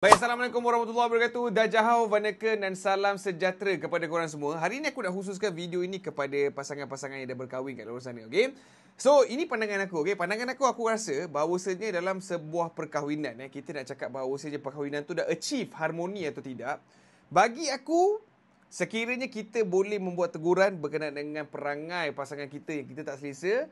Baik, Assalamualaikum warahmatullahi wabarakatuh. Dajahau, Vaneka dan salam sejahtera kepada korang semua. Hari ini aku nak khususkan video ini kepada pasangan-pasangan yang dah berkahwin kat luar sana, okey? So, ini pandangan aku, okey? Pandangan aku rasa bahawasanya dalam sebuah perkahwinan, kita nak cakap bahawasanya perkahwinan tu dah achieve harmoni atau tidak. Bagi aku, sekiranya kita boleh membuat teguran berkenaan dengan perangai pasangan kita yang kita tak selesa,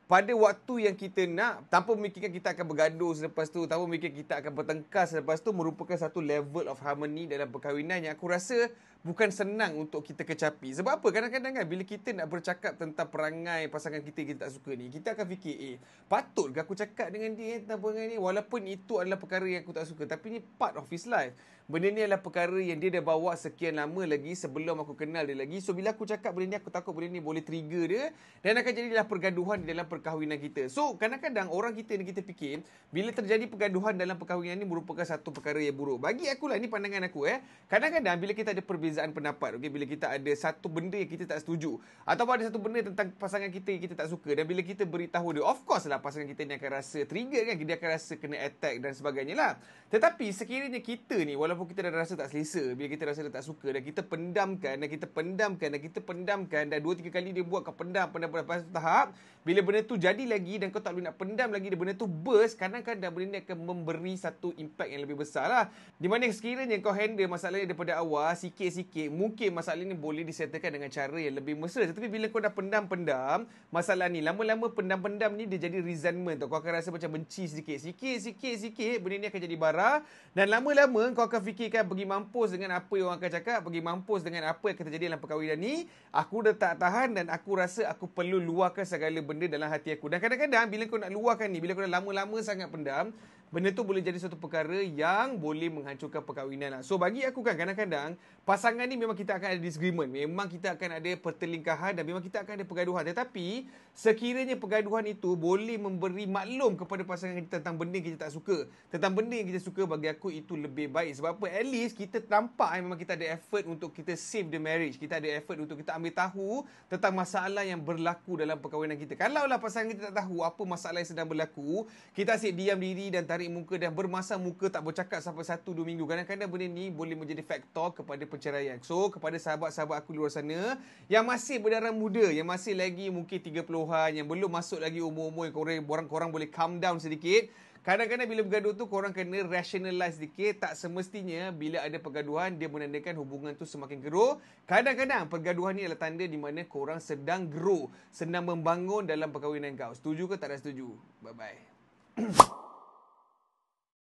pada waktu yang kita nak, tanpa memikirkan kita akan bergaduh selepas tu, tanpa memikirkan kita akan bertengkar selepas tu, merupakan satu level of harmony dalam perkahwinan yang aku rasa bukan senang untuk kita kecapi. Sebab apa? Kadang-kadang kan bila kita nak bercakap tentang perangai pasangan kita yang kita tak suka ni, kita akan fikir, patut ke aku cakap dengan dia tentang perangai ni? Walaupun itu adalah perkara yang aku tak suka, tapi ni part of his life. Benda ni adalah perkara yang dia dah bawa sekian lama lagi sebelum aku kenal dia lagi. So, bila aku cakap benda ni, aku takut benda ni boleh trigger dia dan akan jadilah pergaduhan di dalam perkahwinan kita. So, kadang-kadang orang kita ni kita fikir, bila terjadi pergaduhan dalam perkahwinan ni merupakan satu perkara yang buruk. Bagi akulah, ni pandangan aku. Kadang-kadang bila kita ada perbezaan pendapat, bila kita ada satu benda yang kita tak setuju, ataupun ada satu benda tentang pasangan kita yang kita tak suka, dan bila kita beritahu dia, of course lah pasangan kita ni akan rasa trigger kan, dia akan rasa kena attack dan sebagainya lah. Tetapi sekiranya kita ni, walaupun kita dah rasa tak selesa, bila kita rasa dia tak suka, dan kita pendamkan, dan kita pendamkan, dan 2-3 kali dia buat kau pendam lepas tu tahap, bila benda tu jadi lagi dan kau tak boleh nak pendam lagi, dan benda tu burst, kadang-kadang benda ni akan memberi satu impact yang lebih besar lah. Di mana sekiranya kau handle masalah ni daripada awal, sikit-sikit, mungkin masalah ni boleh disettlekan dengan cara yang lebih mesra. Tetapi bila kau dah pendam-pendam masalah ni, lama-lama pendam-pendam ni dia jadi resentment tau. Kau akan rasa macam benci sikit, benda ni akan jadi bara, dan lama-lama kau akan fikirkan pergi mampus dengan apa yang orang akan cakap, pergi mampus dengan apa yang akan terjadi dalam perkahwinan ni. Aku dah tak tahan dan aku rasa aku perlu luahkan segala benda dalam hati aku. Dan kadang-kadang bila kau nak luahkan ni, bila kau dah lama-lama sangat pendam, benda tu boleh jadi satu perkara yang boleh menghancurkan perkahwinan lah. So bagi aku kan, kadang-kadang pasangan ni memang kita akan ada disagreement, memang kita akan ada pertelingkahan dan memang kita akan ada pergaduhan. Tetapi sekiranya pergaduhan itu boleh memberi maklum kepada pasangan kita tentang benda yang kita tak suka, tentang benda yang kita suka, bagi aku itu lebih baik. Sebab apa? At least kita nampak memang kita ada effort untuk kita save the marriage, kita ada effort untuk kita ambil tahu tentang masalah yang berlaku dalam perkahwinan kita. Kalaulah pasangan kita tak tahu apa masalah yang sedang berlaku, kita asyik diam diri dan tarik muka dan bermasam muka, tak bercakap sampai 1-2 minggu, kadang-kadang benda ni boleh menjadi faktor kepada perceraian. So kepada sahabat-sahabat aku luar sana yang masih berdarah muda, yang masih lagi mungkin 30-an, yang belum masuk lagi umur-umur yang korang boleh calm down sedikit. Kadang-kadang bila bergaduh tu korang kena rationalize sedikit. Tak semestinya bila ada pergaduhan dia menandakan hubungan tu semakin grow. Kadang-kadang pergaduhan ni adalah tanda di mana korang sedang grow, sedang membangun dalam perkahwinan kau. Setuju ke tak ada setuju? Bye-bye.